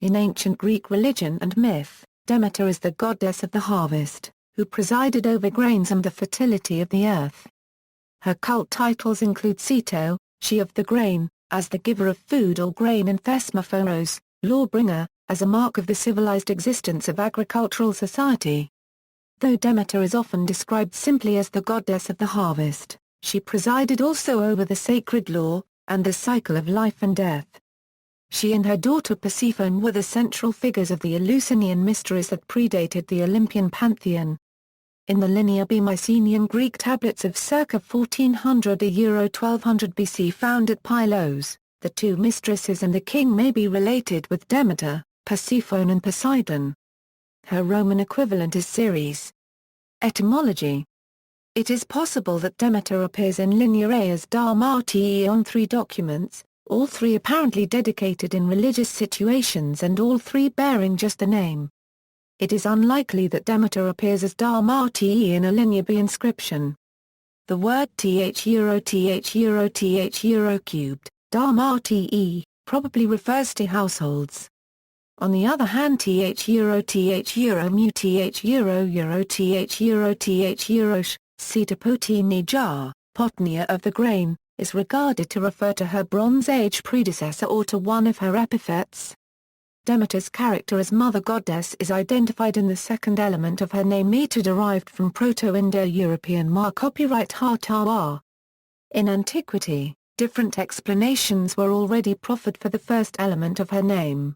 In ancient Greek religion and myth, Demeter is the goddess of the harvest, who presided over grains and the fertility of the earth. Her cult titles include Sito, she of the grain, as the giver of food or grain, and Thesmophoros, lawbringer, as a mark of the civilized existence of agricultural society. Though Demeter is often described simply as the goddess of the harvest, she presided also over the sacred law, and the cycle of life and death. She and her daughter Persephone were the central figures of the Eleusinian Mysteries that predated the Olympian pantheon. In the Linear B Mycenean Greek tablets of circa 1400–1200 BC found at Pylos, the two mistresses and the king may be related with Demeter, Persephone and Poseidon. Her Roman equivalent is Ceres. Etymology. It is possible that Demeter appears in Linear A as Dāmā on 3 documents, all 3 apparently dedicated in religious situations and all 3 bearing just the name. It is unlikely that Demeter appears as Dāmā in a Linear B inscription. The word th euro cubed, Dāmā probably refers to households. On the other hand, th euro mu th euro Sito potnia of the grain, is regarded to refer to her Bronze Age predecessor or to one of her epithets. Demeter's character as mother goddess is identified in the second element of her name Demeter, derived from Proto-Indo-European ma copyright ha-ta-wa. In antiquity, different explanations were already proffered for the first element of her name.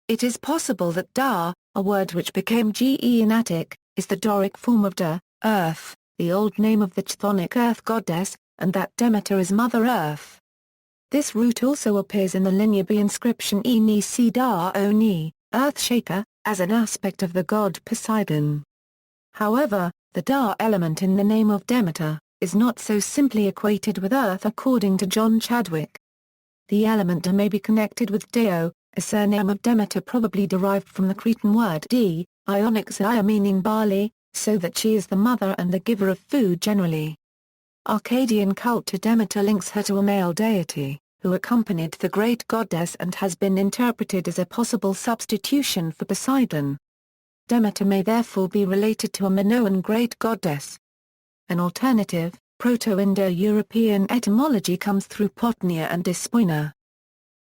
It is possible that Da, a word which became Ge in Attic, is the Doric form of Da, earth, the old name of the chthonic earth goddess, and that Demeter is Mother Earth. This root also appears in the Linear B inscription ni si da o ni, earth shaker, as an aspect of the god Poseidon. However, the Da element in the name of Demeter is not so simply equated with earth according to John Chadwick. The element Da may be connected with Deo, a surname of Demeter probably derived from the Cretan word di, Ionic zia meaning barley, so that she is the mother and the giver of food generally. Akkadian cult to Demeter links her to a male deity, who accompanied the great goddess and has been interpreted as a possible substitution for Poseidon. Demeter may therefore be related to a Minoan great goddess. An alternative, Proto-Indo-European etymology comes through Potnia and Despoina,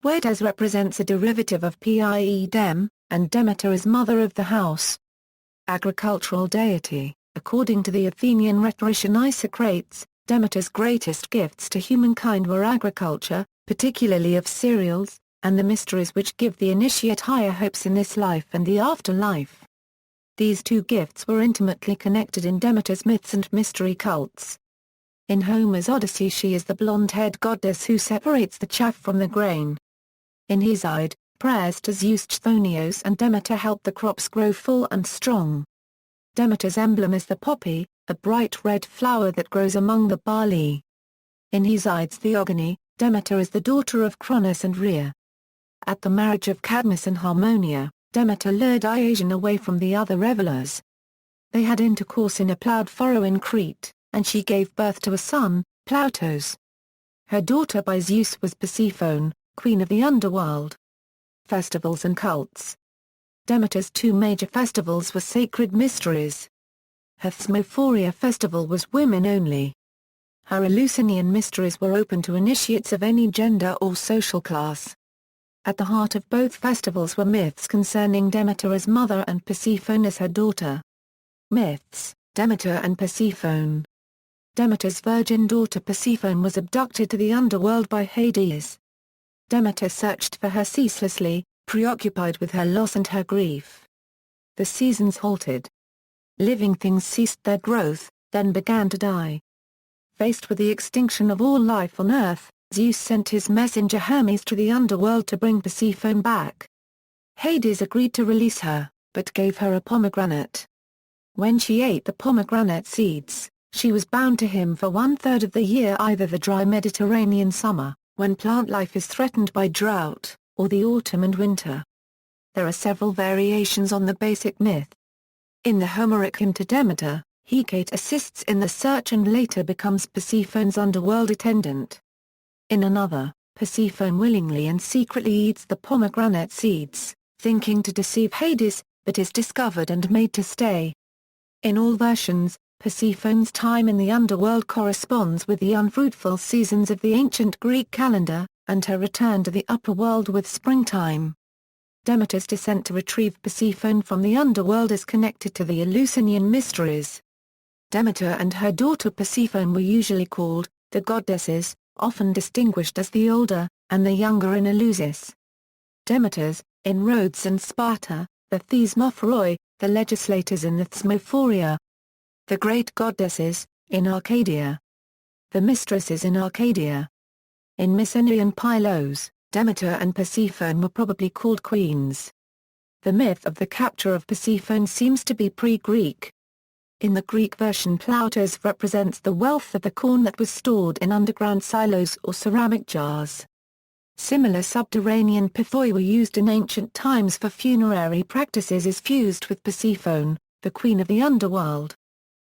where Des represents a derivative of Pie Dem, and Demeter is mother of the house. Agricultural deity. According to the Athenian rhetorician Isocrates, Demeter's greatest gifts to humankind were agriculture, particularly of cereals, and the mysteries which give the initiate higher hopes in this life and the afterlife. These 2 gifts were intimately connected in Demeter's myths and mystery cults. In Homer's Odyssey she is the blonde-haired goddess who separates the chaff from the grain. In Hesiod, prayers to Zeus Chthonios and Demeter help the crops grow full and strong. Demeter's emblem is the poppy, a bright red flower that grows among the barley. In Hesiod's Theogony, Demeter is the daughter of Cronus and Rhea. At the marriage of Cadmus and Harmonia, Demeter lured Iasion away from the other revelers. They had intercourse in a ploughed furrow in Crete, and she gave birth to a son, Plautos. Her daughter by Zeus was Persephone, queen of the underworld. Festivals and cults. Demeter's 2 major festivals were sacred mysteries. Her Thesmophoria festival was women only. Her Eleusinian mysteries were open to initiates of any gender or social class. At the heart of both festivals were myths concerning Demeter as mother and Persephone as her daughter. Myths, Demeter and Persephone. Demeter's virgin daughter Persephone was abducted to the underworld by Hades. Demeter searched for her ceaselessly, preoccupied with her loss and her grief. The seasons halted. Living things ceased their growth, then began to die. Faced with the extinction of all life on Earth, Zeus sent his messenger Hermes to the underworld to bring Persephone back. Hades agreed to release her, but gave her a pomegranate. When she ate the pomegranate seeds, she was bound to him for 1/3 of the year, either the dry Mediterranean summer, when plant life is threatened by drought, or the autumn and winter. There are several variations on the basic myth. In the Homeric hymn to Demeter, Hecate assists in the search and later becomes Persephone's underworld attendant. In another, Persephone willingly and secretly eats the pomegranate seeds, thinking to deceive Hades, but is discovered and made to stay. In all versions, Persephone's time in the underworld corresponds with the unfruitful seasons of the ancient Greek calendar, and her return to the upper world with springtime. Demeter's descent to retrieve Persephone from the underworld is connected to the Eleusinian Mysteries. Demeter and her daughter Persephone were usually called the goddesses, often distinguished as the older and the younger in Eleusis. Demeters, in Rhodes and Sparta, the Thesmophoros, the legislators in the Thesmophoria. The great goddesses, in Arcadia. The mistresses in Arcadia. In Mycenaean Pylos, Demeter and Persephone were probably called queens. The myth of the capture of Persephone seems to be pre-Greek. In the Greek version, Plautus represents the wealth of the corn that was stored in underground silos or ceramic jars. Similar subterranean pythoi were used in ancient times for funerary practices is fused with Persephone, the queen of the underworld.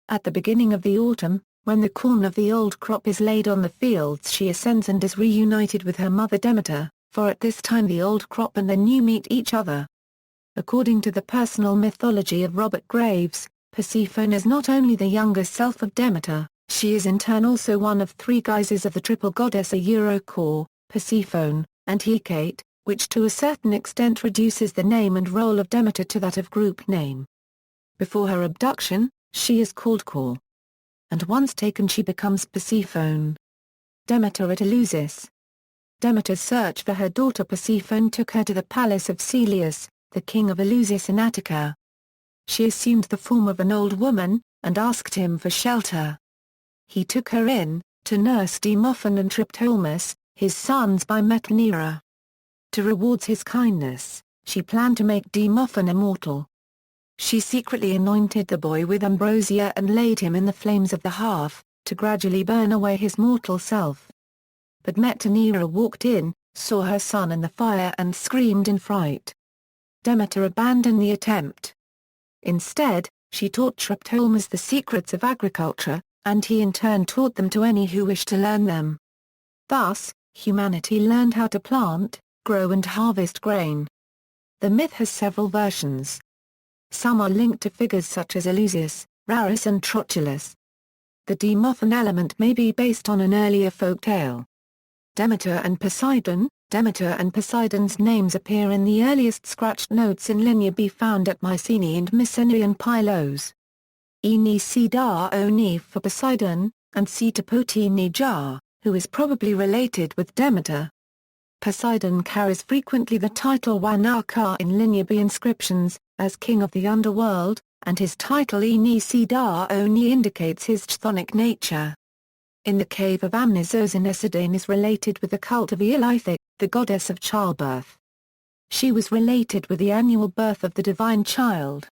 At the beginning of the autumn, when the corn of the old crop is laid on the fields, she ascends and is reunited with her mother Demeter, for at this time the old crop and the new meet each other. According to the personal mythology of Robert Graves, Persephone is not only the younger self of Demeter, she is in turn also one of three guises of the triple goddess Core, Persephone, and Hecate, which to a certain extent reduces the name and role of Demeter to that of group name. Before her abduction, she is called Core. And once taken she becomes Persephone. Demeter at Eleusis. Demeter's search for her daughter Persephone took her to the palace of Celeus, the king of Eleusis in Attica. She assumed the form of an old woman, and asked him for shelter. He took her in, to nurse Demophon and Triptolemus, his sons by Metaneira. To reward his kindness, she planned to make Demophon immortal. She secretly anointed the boy with ambrosia and laid him in the flames of the hearth, to gradually burn away his mortal self. But Metaneira walked in, saw her son in the fire and screamed in fright. Demeter abandoned the attempt. Instead, she taught Triptolemus the secrets of agriculture, and he in turn taught them to any who wished to learn them. Thus, humanity learned how to plant, grow and harvest grain. The myth has several versions. Some are linked to figures such as Eleusis, Rarus and Trochilus. The Demophon element may be based on an earlier folk tale. Demeter and Poseidon. Demeter and Poseidon's names appear in the earliest scratched notes in Linear B found at Mycenaean and Mycenaean Pylos. Dāmā for Poseidon, and Sito, who is probably related with Demeter. Poseidon carries frequently the title Wanaka in Linear B inscriptions, as king of the underworld, and his title Dāmā indicates his chthonic nature. In the cave of Amnisos in Essodane is related with the cult of Eleusinian, the goddess of childbirth. She was related with the annual birth of the divine child.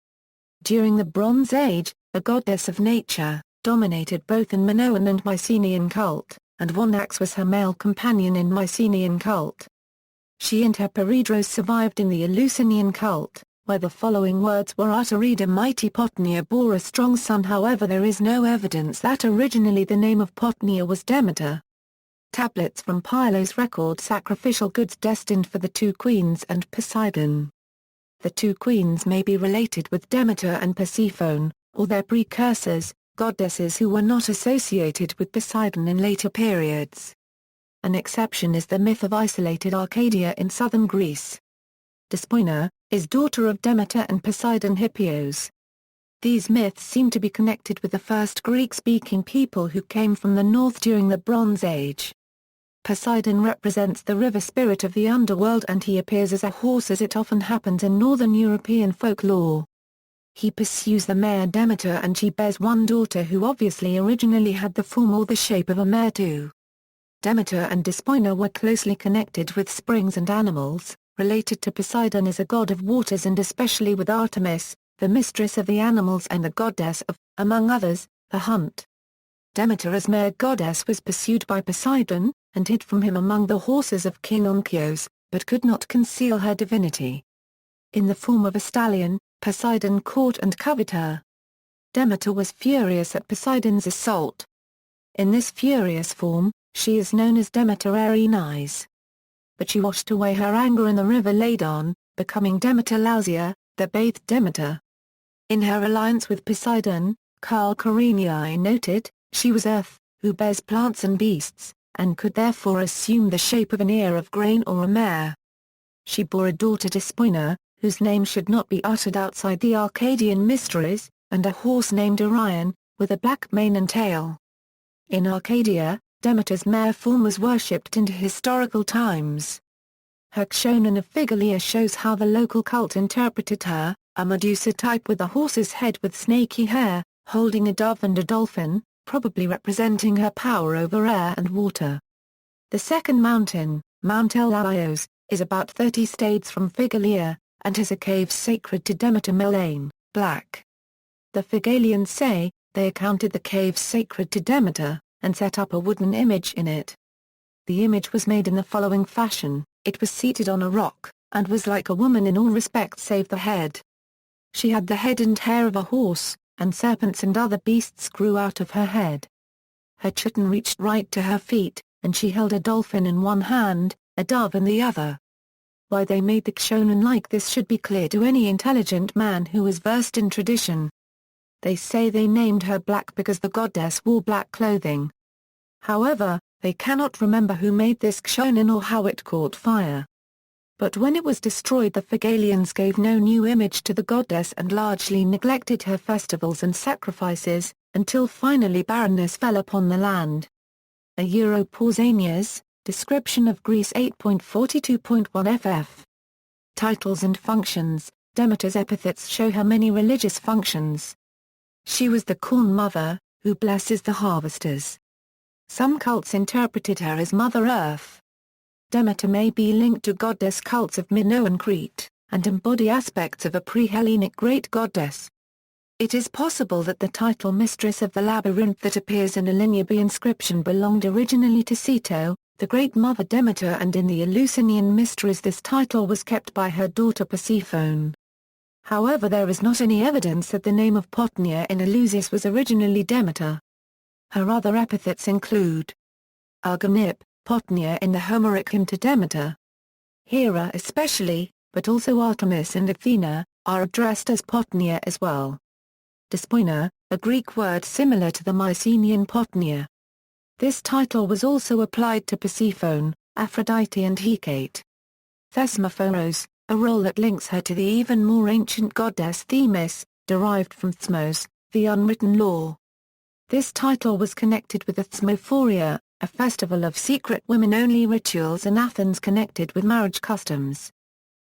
During the Bronze Age, a goddess of nature, dominated both in Minoan and Mycenaean cult, and Wonax was her male companion in Mycenaean cult. She and her Peridros survived in the Eleusinian cult, where the following words were uttered: a mighty Potnia bore a strong son. However, there is no evidence that originally the name of Potnia was Demeter. Tablets from Pylos record sacrificial goods destined for the two queens and Poseidon. The two queens may be related with Demeter and Persephone, or their precursors, goddesses who were not associated with Poseidon in later periods. An exception is the myth of isolated Arcadia in southern Greece. Despoina is daughter of Demeter and Poseidon Hippios. These myths seem to be connected with the first Greek-speaking people who came from the north during the Bronze Age. Poseidon represents the river spirit of the underworld, and he appears as a horse, as it often happens in northern European folklore. He pursues the mare Demeter, and she bears one daughter who obviously originally had the form or the shape of a mare too. Demeter and Despoina were closely connected with springs and animals, related to Poseidon as a god of waters and especially with Artemis, the mistress of the animals and the goddess of, among others, the hunt. Demeter as mare goddess was pursued by Poseidon, and hid from him among the horses of King Onkeos, but could not conceal her divinity. In the form of a stallion, Poseidon caught and covered her. Demeter was furious at Poseidon's assault. In this furious form, she is known as Demeter Erinais. But she washed away her anger in the river Ladon, becoming Demeter Lausia, the bathed Demeter. In her alliance with Poseidon, Carl Cariniae noted, she was earth, who bears plants and beasts, and could therefore assume the shape of an ear of grain or a mare. She bore a daughter Despoina, whose name should not be uttered outside the Arcadian mysteries, and a horse named Orion, with a black mane and tail. In Arcadia, Demeter's mare form was worshipped into historical times. Her Xonon of Figalia shows how the local cult interpreted her, a Medusa type with a horse's head with snaky hair, holding a dove and a dolphin, probably representing her power over air and water. The second mountain, Mount Elaios, is about 30 stades from Figalia, and has a cave sacred to Demeter Melane, black. The Figalians say, they accounted the cave sacred to Demeter, and set up a wooden image in it. The image was made in the following fashion: it was seated on a rock, and was like a woman in all respects save the head. She had the head and hair of a horse, and serpents and other beasts grew out of her head. Her chiton reached right to her feet, and she held a dolphin in one hand, a dove in the other. Why they made the Xonon like this should be clear to any intelligent man who is versed in tradition. They say they named her black because the goddess wore black clothing. However, they cannot remember who made this Xonon or how it caught fire. But when it was destroyed, the Figalians gave no new image to the goddess and largely neglected her festivals and sacrifices, until finally barrenness fell upon the land. A Pausanias, description of Greece 8.42.1 ff. Titles and functions. Demeter's epithets show her many religious functions. She was the corn mother, who blesses the harvesters. Some cults interpreted her as Mother Earth. Demeter may be linked to goddess cults of Minoan Crete, and embody aspects of a pre-Hellenic great goddess. It is possible that the title Mistress of the Labyrinth that appears in a Linear B inscription belonged originally to Sito, the Great Mother Demeter, and in the Eleusinian Mysteries this title was kept by her daughter Persephone. However, there is not any evidence that the name of Potnia in Eleusis was originally Demeter. Her other epithets include Argonip, Potnia in the Homeric hymn to Demeter. Hera especially, but also Artemis and Athena, are addressed as Potnia as well. Despoina, a Greek word similar to the Mycenean Potnia. This title was also applied to Persephone, Aphrodite and Hecate. Thesmophoros, a role that links her to the even more ancient goddess Themis, derived from thesmos, the unwritten law. This title was connected with the Thesmophoria, a festival of secret women-only rituals in Athens connected with marriage customs.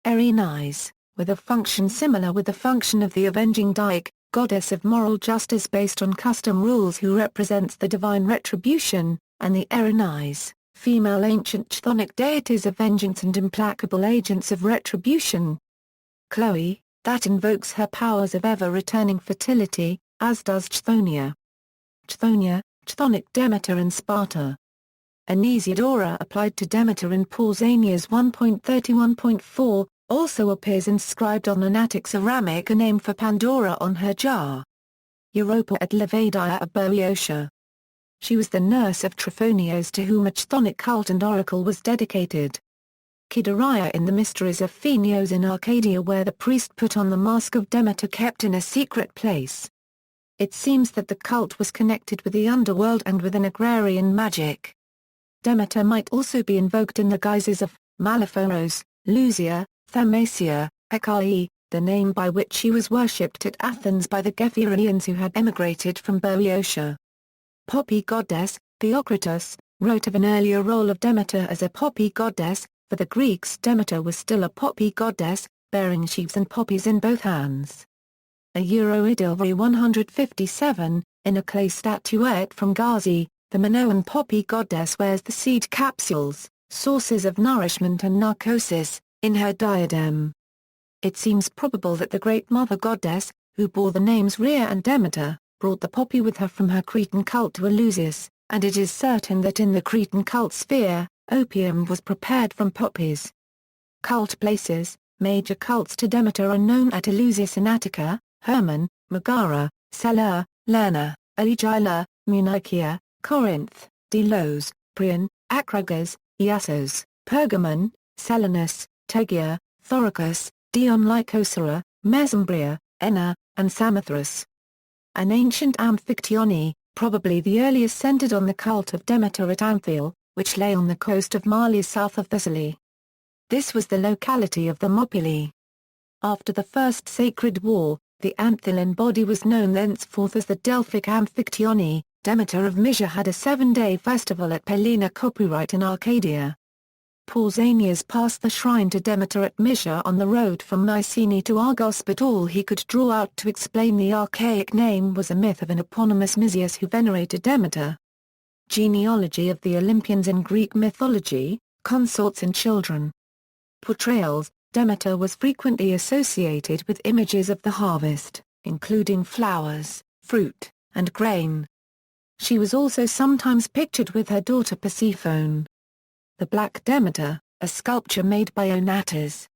Erinys, with a function similar with the function of the avenging Dike, goddess of moral justice based on custom rules who represents the divine retribution, and the Erinys, female ancient chthonic deities of vengeance and implacable agents of retribution. Chloe, that invokes her powers of ever-returning fertility, as does Chthoniya. Chthonic Demeter in Sparta. Anesiodora applied to Demeter in Pausanias 1.31.4, also appears inscribed on an Attic ceramic a name for Pandora on her jar. Europa at Levadia of Boeotia. She was the nurse of Trophonios to whom a chthonic cult and oracle was dedicated. Kidaria in the Mysteries of Phenios in Arcadia, where the priest put on the mask of Demeter kept in a secret place. It seems that the cult was connected with the underworld and with an agrarian magic. Demeter might also be invoked in the guises of Malaphoros, Lusia, Thaumacia, Hekae, the name by which she was worshipped at Athens by the Gephyrians who had emigrated from Boeotia. Poppy goddess, Theocritus, wrote of an earlier role of Demeter as a poppy goddess. For the Greeks, Demeter was still a poppy goddess, bearing sheaves and poppies in both hands. A Idilvary 157, in a clay statuette from Gazi, the Minoan poppy goddess wears the seed capsules, sources of nourishment and narcosis, in her diadem. It seems probable that the Great Mother Goddess, who bore the names Rhea and Demeter, brought the poppy with her from her Cretan cult to Eleusis, and it is certain that in the Cretan cult sphere, opium was prepared from poppies. Cult places. Major cults to Demeter are known at Eleusis in Attica, Hermon, Megara, Sela, Lerna, Aligila, Munichia, Corinth, Delos, Prion, Akragas, Iassos, Pergamon, Selinus, Tegea, Thoricus, Dion Lycosera, Mesombria, Enna, and Samothrace. An ancient Amphictyony, probably the earliest centered on the cult of Demeter at Amphiel, which lay on the coast of Mali south of Thessaly. This was the locality of the Thermopylae. After the First Sacred War, the Anthelian body was known thenceforth as the Delphic Amphictyony. Demeter of Mysia had a 7-day festival at Pellena copyright in Arcadia. Pausanias passed the shrine to Demeter at Mysia on the road from Mycenae to Argos, but all he could draw out to explain the archaic name was a myth of an eponymous Mysius who venerated Demeter. Genealogy of the Olympians in Greek mythology, consorts and children. Portrayals. Demeter was frequently associated with images of the harvest, including flowers, fruit, and grain. She was also sometimes pictured with her daughter Persephone. The Black Demeter, a sculpture made by Onatas.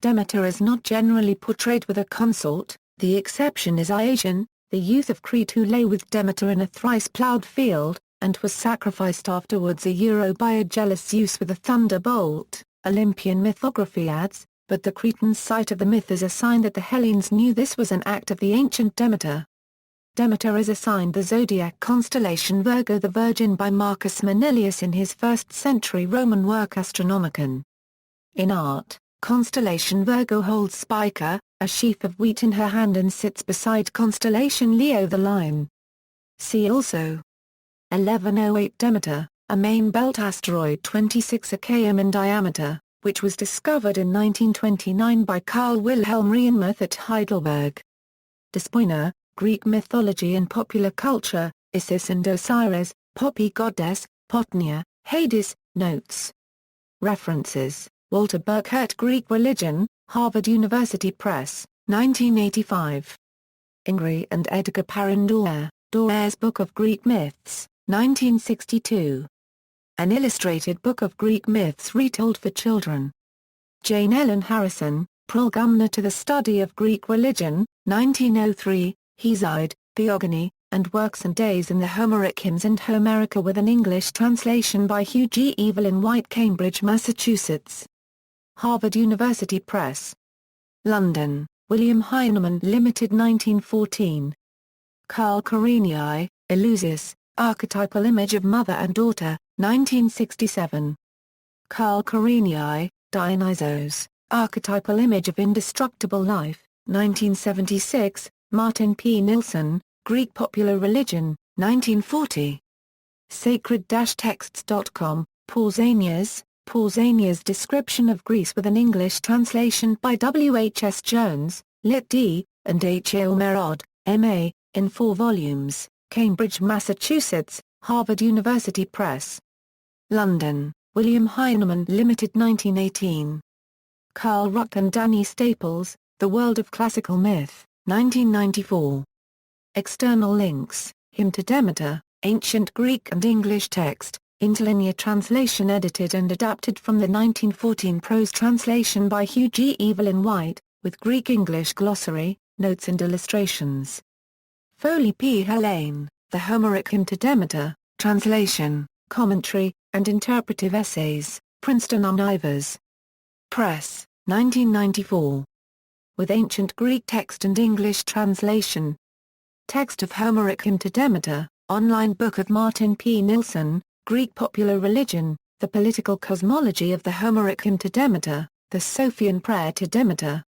Demeter is not generally portrayed with a consort, the exception is Iasion, the youth of Crete who lay with Demeter in a thrice-ploughed field, and was sacrificed afterwards by a jealous Zeus with a thunderbolt. Olympian mythography adds, but the Cretans cite of the myth as a sign that the Hellenes knew this was an act of the ancient Demeter. Demeter is assigned the zodiac constellation Virgo the Virgin by Marcus Manilius in his 1st-century Roman work Astronomicon. In art, constellation Virgo holds Spica, a sheaf of wheat in her hand, and sits beside constellation Leo the Lion. See also 1108 Demeter, a main belt asteroid 26 km in diameter, which was discovered in 1929 by Carl Wilhelm Rehnmuth at Heidelberg. Despoina, Greek mythology and popular culture, Isis and Osiris, Poppy goddess, Potnia, Hades, notes. References, Walter Burkert Greek Religion, Harvard University Press, 1985. Ingres and Edgar Parrin Dōrer's Book of Greek Myths, 1962. An Illustrated Book of Greek Myths Retold for Children. Jane Ellen Harrison, Prolegomena to the Study of Greek Religion, 1903, Hesiod, Theogony, and Works and Days in the Homeric Hymns and Homerica with an English translation by Hugh G. Evelyn White, Cambridge, Massachusetts. Harvard University Press. London, William Heinemann Limited 1914. Carl Carinii, Eleusis, Archetypal Image of Mother and Daughter, 1967. Carl Carinii, Dionysos, Archetypal Image of Indestructible Life, 1976, Martin P. Nilsson, Greek Popular Religion, 1940. Sacred-texts.com, Pausanias Description of Greece with an English translation by W. H. S. Jones, Lit D., and H. A. Merod, M.A., in 4 volumes, Cambridge, Massachusetts, Harvard University Press. London, William Heinemann Limited 1918. Carl Ruck and Danny Staples, The World of Classical Myth, 1994. External links, Hymn to Demeter, Ancient Greek and English text, interlinear translation edited and adapted from the 1914 prose translation by Hugh G. Evelyn White, with Greek-English glossary, notes and illustrations. Foley P. Helene, The Homeric Hymn to Demeter, Translation, Commentary, and Interpretive Essays, Princeton Univers Press, 1994. With Ancient Greek Text and English Translation. Text of Homeric Hymn to Demeter, online book of Martin P. Nilsson, Greek Popular Religion, The Political Cosmology of the Homeric Hymn to Demeter, The Sophian Prayer to Demeter,